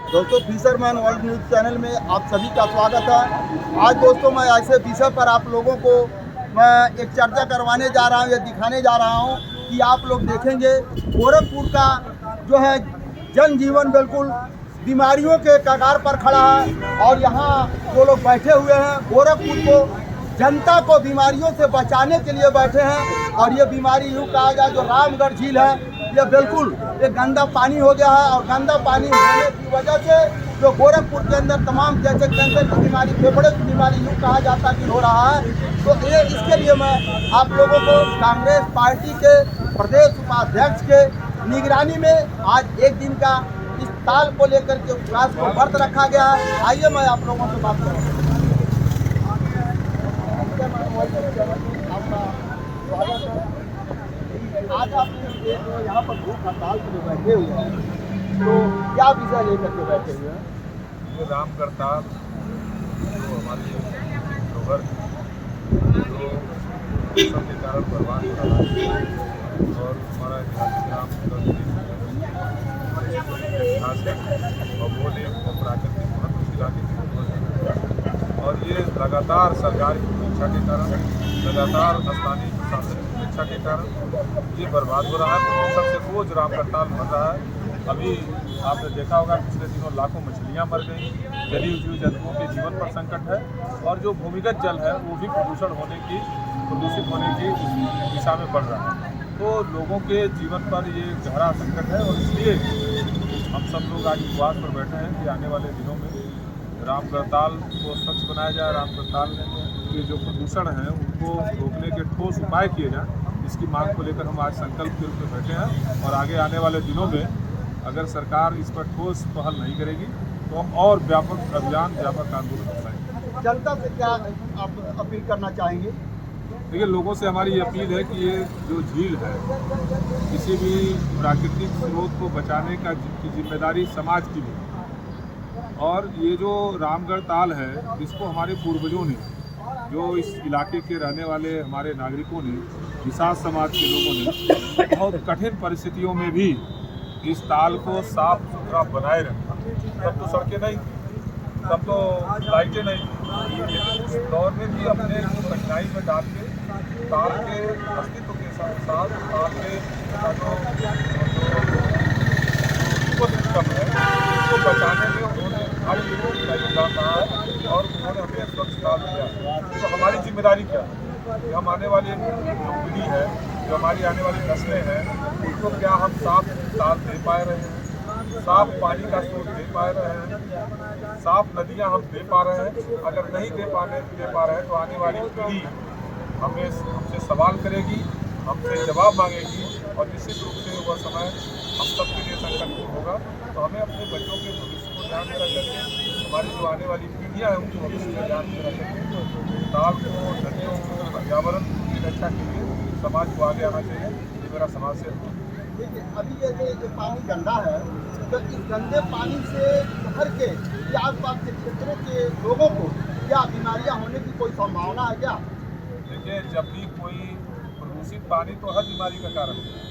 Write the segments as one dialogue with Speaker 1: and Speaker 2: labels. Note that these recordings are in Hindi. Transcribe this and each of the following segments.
Speaker 1: दोस्तों फिशरमैन वर्ल्ड न्यूज़ चैनल में आप सभी का स्वागत है। आज दोस्तों मैं ऐसे विषय पर आप लोगों को मैं एक चर्चा करवाने जा रहा हूँ या दिखाने जा रहा हूँ कि आप लोग देखेंगे गोरखपुर का जो है जनजीवन बिल्कुल बीमारियों के कगार पर खड़ा है। और यहाँ जो लोग बैठे हुए हैं गोरखपुर को जनता को बीमारियों से बचाने के लिए बैठे हैं। और ये बीमारी यूँ कहा जाए जो रामगढ़ झील है ये बिल्कुल एक गंदा पानी हो गया है। और गंदा पानी होने की वजह से जो गोरखपुर के अंदर तमाम जैसे कैंसर की बीमारी, फेफड़े की बीमारी यूँ कहा जाता कि हो रहा है। तो ये इसके लिए मैं आप लोगों को कांग्रेस पार्टी के प्रदेश उपाध्यक्ष के निगरानी में आज एक दिन का इस ताल को लेकर के उपवास को व्रत रखा गया है। आइए मैं आप लोगों से बात करूँ। आज आप यहाँ पर भूख हड़ताल के लिए बैठे हुए हैं, तो क्या विषय लेकर के बैठे हुए हैं?
Speaker 2: ये रामगढ़ ताल जो हमारी लोअर जो मौसम के कारण बर्बाद हो रहा है और हमारा ऐतिहासिक ऐतिहासिक भौगोलिक और प्राकृतिक महत्व इलाके की वजह और ये लगातार सरकार की उपेक्षा के कारण, लगातार स्थानीय प्रशासन की उपेक्षा के कारण ये बर्बाद हो रहा है। सबसे रोज रामगढ़ ताल भर रहा है। अभी आपने देखा होगा पिछले दिनों लाखों मछलियां मर गई, जलीय जीव जंतुओं के जीवन पर संकट है और जो भूमिगत जल है वो भी प्रदूषित होने की दिशा में बढ़ रहा है। तो लोगों के जीवन पर ये गहरा संकट है और इसलिए हम सब लोग आज उपवास पर बैठे हैं कि आने वाले दिनों में रामगढ़ ताल को स्वच्छ बनाया जाए, रामगढ़ ताल के जो प्रदूषण है उनको रोकने के ठोस उपाय किए जाएँ। इसकी मांग को लेकर हम आज संकल्प के रूप में बैठे हैं और आगे आने वाले दिनों में अगर सरकार इस पर ठोस पहल नहीं करेगी तो हम और व्यापक अभियान, व्यापक आंदोलन चलाएंगे।
Speaker 1: जनता से क्या आप अपील करना चाहेंगे?
Speaker 2: देखिए, लोगों से हमारी ये अपील है कि ये जो झील है किसी भी प्राकृतिक स्रोत को बचाने की जिम्मेदारी समाज की भी, और ये जो रामगढ़ ताल है इसको हमारे पूर्वजों ने, जो इस इलाके के रहने वाले हमारे नागरिकों ने, निषाद समाज के लोगों ने बहुत कठिन परिस्थितियों में भी इस ताल को साफ सुथरा बनाए रखा। तब तो सड़कें नहीं थी, तब तो लाइटें नहीं थी, लेकिन उस दौर में भी अपने कठिनाई में डाल के ताल के अस्तित्व के साथ साथ ताल के जो इकोसिस्टम है उसको बचाने में उन्होंने भारी योगदान रहा है और उन्होंने हमें स्वच्छ ताल दिया। तो हमारी जिम्मेदारी क्या है कि हम आने वाली जो पीढ़ी है, जो हमारी आने वाली नस्लें हैं, उनको क्या हम साफ ताल दे पाए रहे हैं, साफ पानी का स्रोत दे पाए रहे हैं, साफ नदियां हम दे पा रहे हैं? अगर नहीं दे पा रहे हैं तो आने वाली पीढ़ी हमसे सवाल करेगी, हमसे जवाब मांगेगी और निश्चित रूप से वह समय हम सबके लिए संकटपूर्ण होगा। तो हमें अपने बच्चों के भविष्य को ध्यान में रख करके, हमारी जो आने वाली पीढ़ियाँ हैं उनके भविष्य को ध्यान में रख करके ताल को, नदियों को, पर्यावरण की रक्षा के लिए समाज को आगे आना चाहिए। ये मेरा समाज से
Speaker 1: देखिए, अभी जैसे जो पानी गंदा है तो इस गंदे पानी से शहर के या आसपास के क्षेत्रों के लोगों को क्या बीमारियां होने की कोई संभावना है क्या?
Speaker 2: देखिए, जब भी कोई प्रदूषित पानी तो हर बीमारी का कारण है।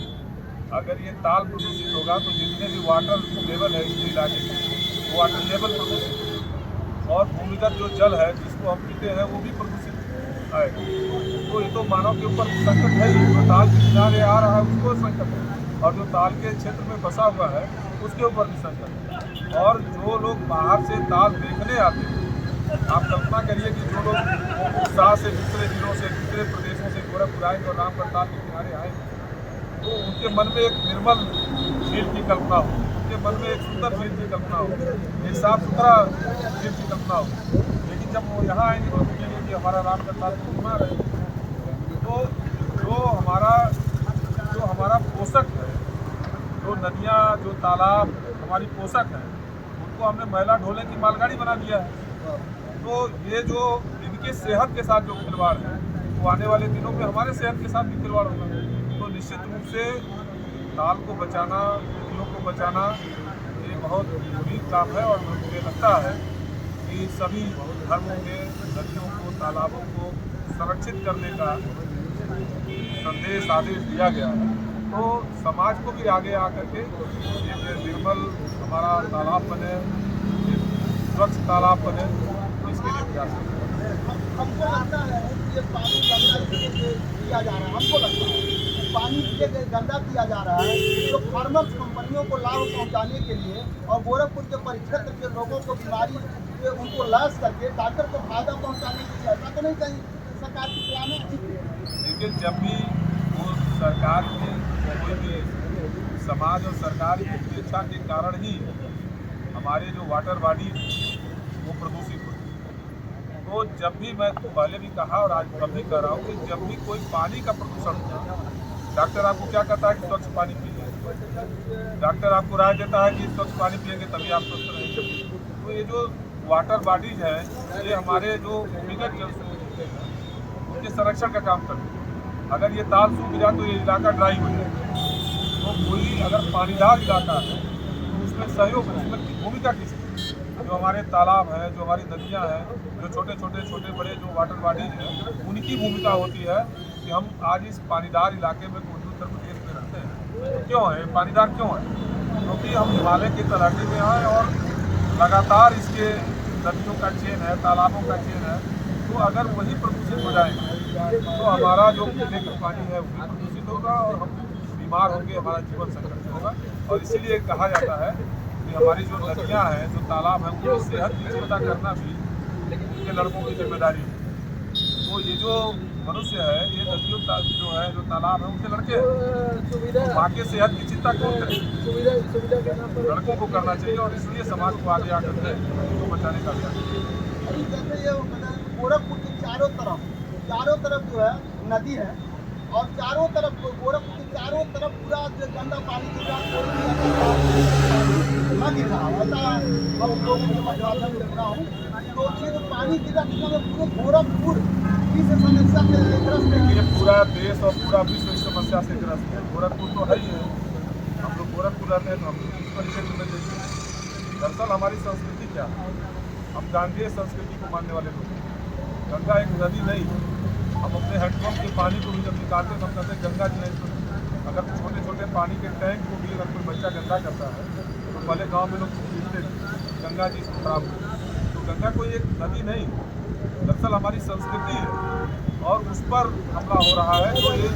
Speaker 2: अगर ये ताल प्रदूषित होगा तो जितने भी वाटर लेवल है इस इलाके के, वो वाटर लेवल प्रदूषित और भूमिगत जो जल है जिसको हम पीते हैं वो भी प्रदूषित है। तो ये तो मानव के ऊपर संकट है ही, जो ताल के किनारे आ रहा है उसको संकट है और जो ताल के क्षेत्र में बसा हुआ है उसके ऊपर भी संकट है। और जो लोग बाहर से ताल देखने आते हैं, आप कल्पना करिए कि जो लोग उत्साह से दूसरे जिलों से, दूसरे प्रदेशों से गोरखपुर आएंगे और रामगढ़ ताल के किनारे आएंगे तो उनके मन में एक निर्मल झील की कल्पना हो, उनके मन में एक सुंदर झील की कल्पना हो, एक साफ सुथरा झील की कल्पना हो। लेकिन जब वो यहाँ आएंगे तो पूछेंगे कि हमारा रामगढ़ ताल की बीमार है। तो जो हमारा पोषक है, जो नदियाँ, जो तालाब हमारी पोषक हैं, उनको हमने मैला ढोने की मालगाड़ी बना दिया है। तो ये जो इनके सेहत के साथ जो खिलवाड़ है वो आने वाले दिनों में हमारे सेहत के साथ भी खिलवाड़ होगा। तो निश्चित रूप से ताल को बचाना, नदियों को बचाना ये बहुत जरूरी काम है और मुझे लगता है कि सभी धर्मों के नदियों को, तालाबों को संरक्षित करने का संदेश, आदेश दिया गया है। तो समाज को भी आगे आकर के एक निर्मल हमारा तालाब बने, स्वच्छ तालाब बने, तो इसके लिए प्रयास करें।
Speaker 1: हमको लगता है कि ये पानी गंदा इसलिए किया जा रहा है, हमको लगता है पानी इसलिए गंदा किया जा रहा है तो फार्मर्स कंपनियों को लाभ पहुंचाने के लिए और गोरखपुर के परिक्षेत्र के लोगों को बीमारी से उनको लैस करके डॉक्टर को फायदा पहुंचाने के लिए, ऐसा तो नहीं कहीं सरकार की प्लान है।
Speaker 2: लेकिन जब भी वो सरकार की कोई भी समाज और सरकार की इच्छा के कारण ही हमारे जो वाटर बॉडी वो प्रदूषित होती है, तो जब भी मैं पहले भी कहा और आज कभी कह रहा हूँ कि जब भी कोई पानी का प्रदूषण होता है, डॉक्टर आपको क्या कहता है कि स्वच्छ पानी पीजिए, डॉक्टर आपको राय देता है कि स्वच्छ पानी पिएंगे तभी आप स्वस्थ रहेंगे। तो ये जो वाटर बॉडीज है ये हमारे जो भूमिगत जल स्रोत हैं उनके संरक्षण का काम करते हैं। अगर ये ताल सूख जाए तो ये इलाका ड्राई हो जाए, तो कोई अगर पानीदार इलाका है तो उसमें सहयोग, उसमें भूमिका किसकी? जो हमारे तालाब हैं, जो हमारी नदियाँ हैं, जो छोटे बड़े जो वाटर बॉडीज हैं, उनकी भूमिका होती है कि हम आज इस पानीदार इलाके में उत्तर प्रदेश में रहते हैं। तो क्यों है पानीदार, क्यों है? क्योंकि हम हिमालय की तलहटी में हैं और लगातार इसके नदियों का चेन है, तालाबों का चेन है। तो अगर वही प्रदूषित हो जाएगा तो हमारा जो पीने का पानी है वो भी प्रदूषित होगा और हम बीमार होंगे, हमारा जीवन संकट में होगा। और इसीलिए कहा जाता है कि हमारी जो नदियाँ हैं, जो तालाब हैं, उनकी सेहत की चिंता करना भी उनके लड़कों की जिम्मेदारी है। तो ये जो मनुष्य है, ये नदियों जो है, जो तालाब है, उनके लड़के हैं, तो माँ के सेहत की चिंता कौन करे? लड़कों को करना चाहिए और इसलिए समाज को आगे आकर के इनको बचाने का अभियान।
Speaker 1: जैसे ये गोरखपुर के चारों तरफ जो है नदी है और चारों तरफ गोरखपुर के चारों तरफ पूरा जो गंदा पानी गिर रहा है, गिर रहा ऐसा हम लोगों के माध्यम से देख रहा हूँ। तो ये जो पानी गिरा पूरे गोरखपुर इस समस्या से ग्रस्त है।
Speaker 2: ये पूरा देश और पूरा विश्व इस समस्या से ग्रस्त है। गोरखपुर तो है ही है, हम लोग गोरखपुर रहते हैं तो हम लोग इस परिक्षेत्र में देखते हैं। दरअसल हमारी संस्कृति क्या है, हम गांधीय संस्कृति को मानने वाले लोग हैं। गंगा एक नदी नहीं, हम अपने हैंडपम्प के पानी को भी जब निकालते हैं तो हम कहते हैं गंगा जी नहीं। तो अगर छोटे पानी के टैंक को भी अगर कोई बच्चा गंदा करता है तो पहले गाँव में लोग पूछते थे गंगा जी खराब हो। तो गंगा कोई एक नदी नहीं, दरअसल हमारी संस्कृति है और उस पर हमला हो रहा है। तो ये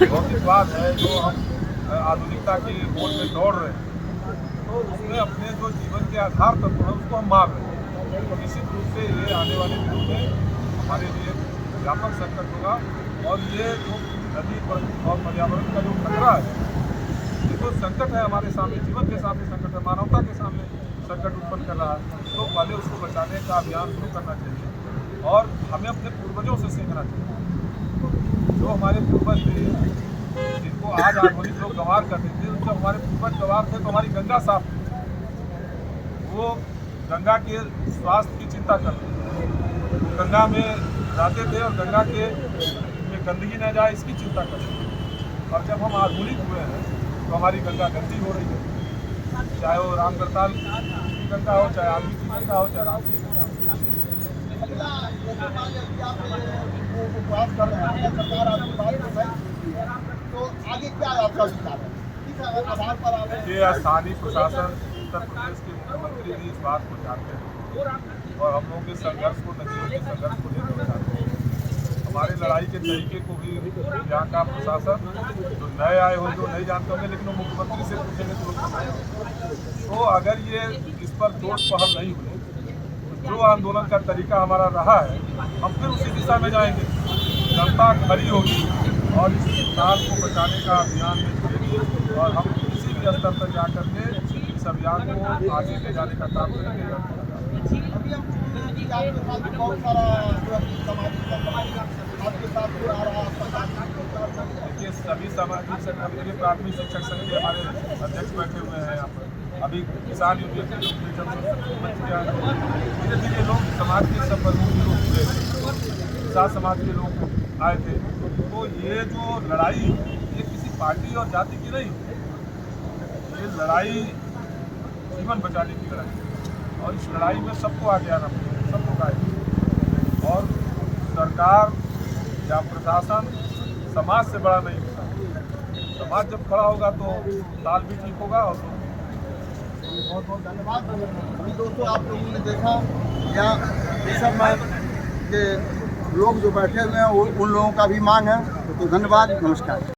Speaker 2: भौतिकवाद है जो हम आधुनिकता की ओर में दौड़ रहे हैं, तो उसमें अपने जो जीवन के आधार तत्व है उसको हम मार रहे हैं। तो निश्चित रूप से ये आने वाले दिनों में हमारे लिए व्यापक संकट होगा और ये जो नदी पर और पर्यावरण का जो खतरा है, ये तो संकट है हमारे सामने, जीवन के सामने संकट है, मानवता के सामने संकट उत्पन्न कर रहा है। तो पहले उसको बचाने का अभियान शुरू करना चाहिए और हमें अपने पूर्वजों से सीखना चाहिए। जो हमारे पूर्वज थे, जिनको आज आधुनिक लोग गंवार करते थे, जब हमारे पूर्वज गंवार थे तो हमारी गंगा साफ थी, वो गंगा के स्वास्थ्य की चिंता करते थे, गंगा में जाते थे और गंगा के में गंदगी न जाए इसकी चिंता करते थे। और जब हम आधुनिक हुए हैं तो हमारी गंगा गंदी हो रही है, चाहे वो राम करताल की गंगा हो, चाहे आदमी की गंगा हो, चाहे राम की गंगा हो।
Speaker 1: अगला जैसे मान लिया कि आप उपवास कर रहे हैं, सरकार आपकी बात को नहीं, तो आगे क्या आपका विचार है, किस आधार पर आप?
Speaker 2: ये स्थानीय प्रशासन उत्तर प्रदेश के मुख्यमंत्री भी इस बात को जानते हैं और हम लोगों के संघर्ष को, नदियों के संघर्ष को लेकर जानते हैं। हमारे लड़ाई के तरीके को भी यहाँ का प्रशासन, जो नए आए हो, जो नहीं जानते होंगे, लेकिन वो मुख्यमंत्री से पूछेंगे तो लोग बताएंगे। तो अगर ये इस पर ठोस पहल नहीं हुई तो जो आंदोलन का तरीका हमारा रहा है, हम फिर उसी दिशा में जाएंगे। जनता खड़ी होगी और इस ताल को बचाने का अभियान में जुड़ेगी और हम किसी भी स्तर पर जाकर के इस अभियान को आगे ले जाने का काम करेंगे।
Speaker 1: अभी हम आपके साथ बहुत सारा सामाजिक आपके साथ जो आ रहा है,
Speaker 2: देखिए सभी सामाजिक संगठन, प्राथमिक शिक्षक संघ के हमारे अध्यक्ष बैठे हुए हैं यहाँ पर, अभी किसान यूनियन के लोग धीरे धीरे लोग समाज के सब वर्गों के लोग जुड़े, किसान समाज के लोग आए थे। तो ये जो लड़ाई ये किसी पार्टी और जाति की नहीं, ये लड़ाई जीवन बचाने की लड़ाई और इस लड़ाई में सबको आगे आना पड़ेगा, सबको आगे। और सरकार या प्रशासन समाज से बड़ा नहीं होता, समाज जब खड़ा होगा तो ताल भी ठीक होगा और
Speaker 1: बहुत बहुत धन्यवाद। अभी दोस्तों आप लोगों ने देखा यहाँ बिशप में के लोग जो बैठे हुए हैं उन लोगों का भी मांग है। तो धन्यवाद, नमस्कार।